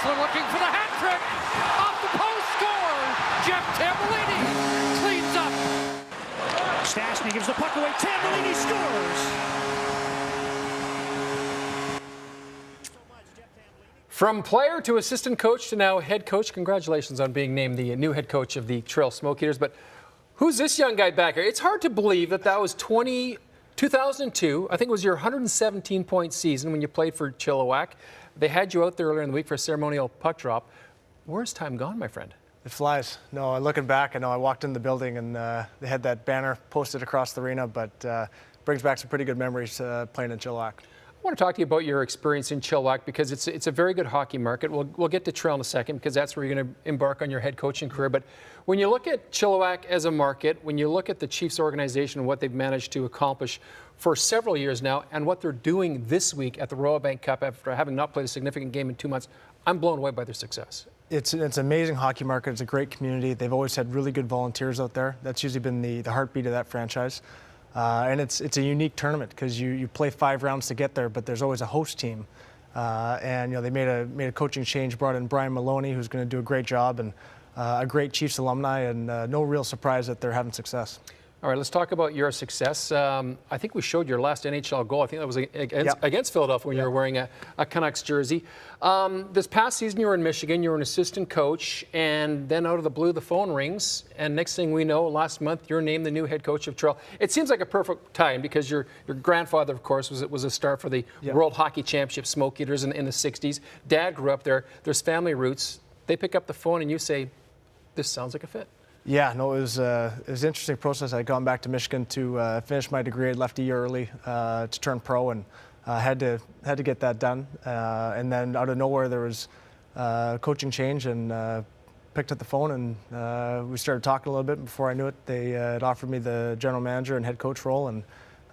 Whistler looking for the hat trick. Off the post, score. Jeff Tambellini cleans up. Stastny gives the puck away. Tambellini scores. From player to assistant coach to now head coach, congratulations on being named the new head coach of the Trail Smoke Eaters. But who's this young guy back here? It's hard to believe that was 2002. I think it was your 117-point season when you played for Chilliwack. They had you out there earlier in the week for a ceremonial puck drop. Where's time gone, my friend? It flies. No, looking back, I know I walked in the building and they had that banner posted across the arena, but brings back some pretty good memories playing in Chilliwack. I want to talk to you about your experience in Chilliwack because it's a very good hockey market. We'll get to Trail in a second because that's where you're going to embark on your head coaching career. But when you look at Chilliwack as a market, when you look at the Chiefs organization and what they've managed to accomplish for several years now and what they're doing this week at the Royal Bank Cup after having not played a significant game in 2 months, I'm blown away by their success. It's an amazing hockey market. It's a great community. They've always had really good volunteers out there. That's usually been the heartbeat of that franchise. And it's a unique tournament because you play 5 rounds to get there, but there's always a host team. And they made a coaching change, brought in Brian Maloney, who's going to do a great job, and a great Chiefs alumni, and no real surprise that they're having success. All right, let's talk about your success. I think we showed your last NHL goal. I think that was against Philadelphia when you were wearing a Canucks jersey. This past season, you were in Michigan. You were an assistant coach, and then out of the blue, the phone rings. And next thing we know, last month, you're named the new head coach of Trail. It seems like a perfect time because your grandfather, of course, was a star for the World Hockey Championship Smoke Eaters in the 60s. Dad grew up there. There's family roots. They pick up the phone, and you say, this sounds like a fit. Yeah, no, it was an interesting process. I had gone back to Michigan to finish my degree. I left a year early to turn pro and had to get that done. And then out of nowhere, there was a coaching change and picked up the phone and we started talking a little bit. Before I knew it, they had offered me the general manager and head coach role, and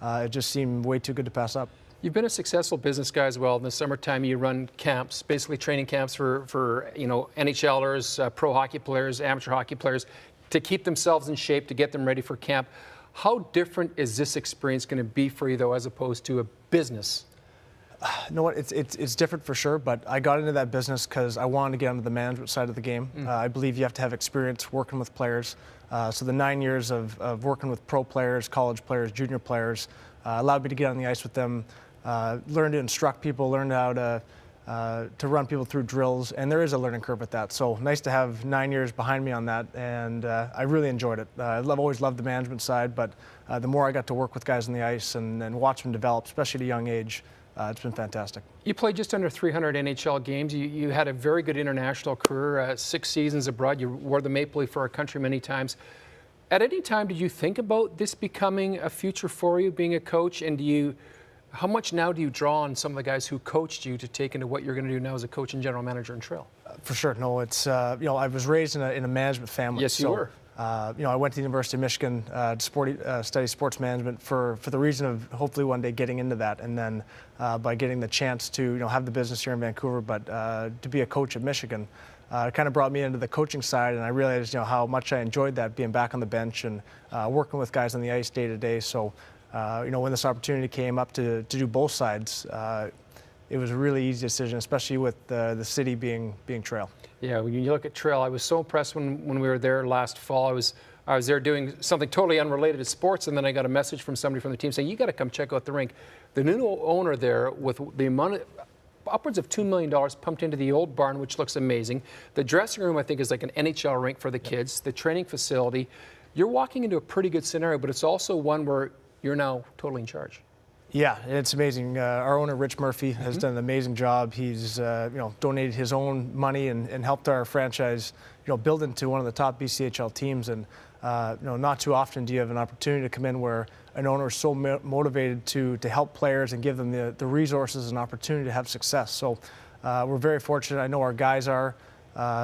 it just seemed way too good to pass up. You've been a successful business guy as well. In the summertime, you run camps, basically training camps for NHLers, pro hockey players, amateur hockey players, to keep themselves in shape, to get them ready for camp. How different is this experience going to be for you, though, as opposed to a business? You know what, it's different for sure, but I got into that business because I wanted to get onto the management side of the game. I believe you have to have experience working with players. So the 9 years of working with pro players, college players, junior players allowed me to get on the ice with them, learn to instruct people, learn how to run people through drills, and there is a learning curve with that. So nice to have 9 years behind me on that, and I really enjoyed it. I've always loved the management side, but the more I got to work with guys on the ice and watch them develop, especially at a young age, it's been fantastic. You played just under 300 NHL games. You had a very good international career, 6 seasons abroad. You wore the maple leaf for our country many times. At any time, did you think about this becoming a future for you, being a coach, and how much now do you draw on some of the guys who coached you to take into what you're going to do now as a coach and general manager in Trail? For sure. No, it's, I was raised in a management family. Yes, you were. I went to the University of Michigan to study sports management for the reason of hopefully one day getting into that, and then by getting the chance to have the business here in Vancouver, but to be a coach at Michigan, it kind of brought me into the coaching side, and I realized how much I enjoyed that, being back on the bench and working with guys on the ice day to day. So when this opportunity came up to do both sides, it was a really easy decision, especially with the city being Trail. Yeah, when you look at Trail, I was so impressed when we were there last fall. I was there doing something totally unrelated to sports, and then I got a message from somebody from the team saying, you got to come check out the rink. The new owner there, with the amount of upwards of $2 million pumped into the old barn, which looks amazing. The dressing room, I think, is like an NHL rink for the kids. The training facility. You're walking into a pretty good scenario, but it's also one where you're now totally in charge. Yeah, it's amazing. Our owner, Rich Murphy, has done an amazing job. He's donated his own money and helped our franchise build into one of the top BCHL teams. And not too often do you have an opportunity to come in where an owner is so motivated to help players and give them the resources and opportunity to have success. So we're very fortunate. I know our guys are.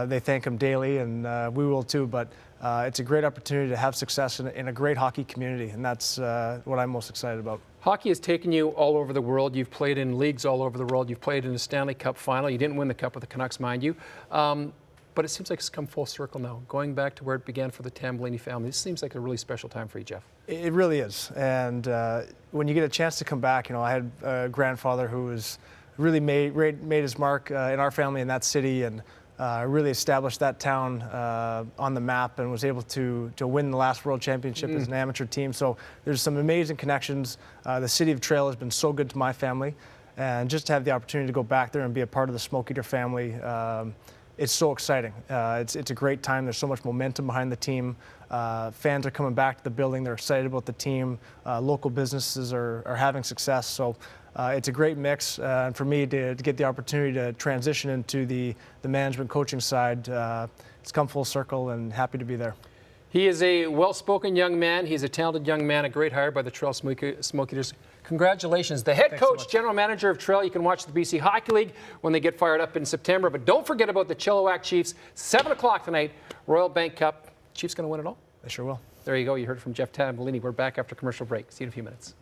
They thank him daily, and we will too. But it's a great opportunity to have success in a great hockey community, and that's what I'm most excited about. Hockey has taken you all over the world. You've played in leagues all over the world. You've played in a Stanley Cup final. You didn't win the Cup with the Canucks, mind you. But it seems like it's come full circle now, going back to where it began for the Tambellini family. This seems like a really special time for you, Jeff. It really is. And when you get a chance to come back, I had a grandfather who was really made his mark in our family in that city, and really established that town on the map, and was able to win the last World Championship as an amateur team. So there's some amazing connections. The city of Trail has been so good to my family, and just to have the opportunity to go back there and be a part of the Smoke Eater family, it's so exciting. It's a great time. There's so much momentum behind the team. Fans are coming back to the building. They're excited about the team. Local businesses are having success. So it's a great mix. And for me to get the opportunity to transition into the management coaching side, it's come full circle, and happy to be there. He is a well-spoken young man. He's a talented young man, a great hire by the Trail Smoke Eaters. Congratulations. The head coach, general manager of Trail. You can watch the BC Hockey League when they get fired up in September. But don't forget about the Chilliwack Chiefs. 7 o'clock tonight, Royal Bank Cup. Chiefs going to win it all? They sure will. There you go. You heard from Jeff Tambellini. We're back after commercial break. See you in a few minutes.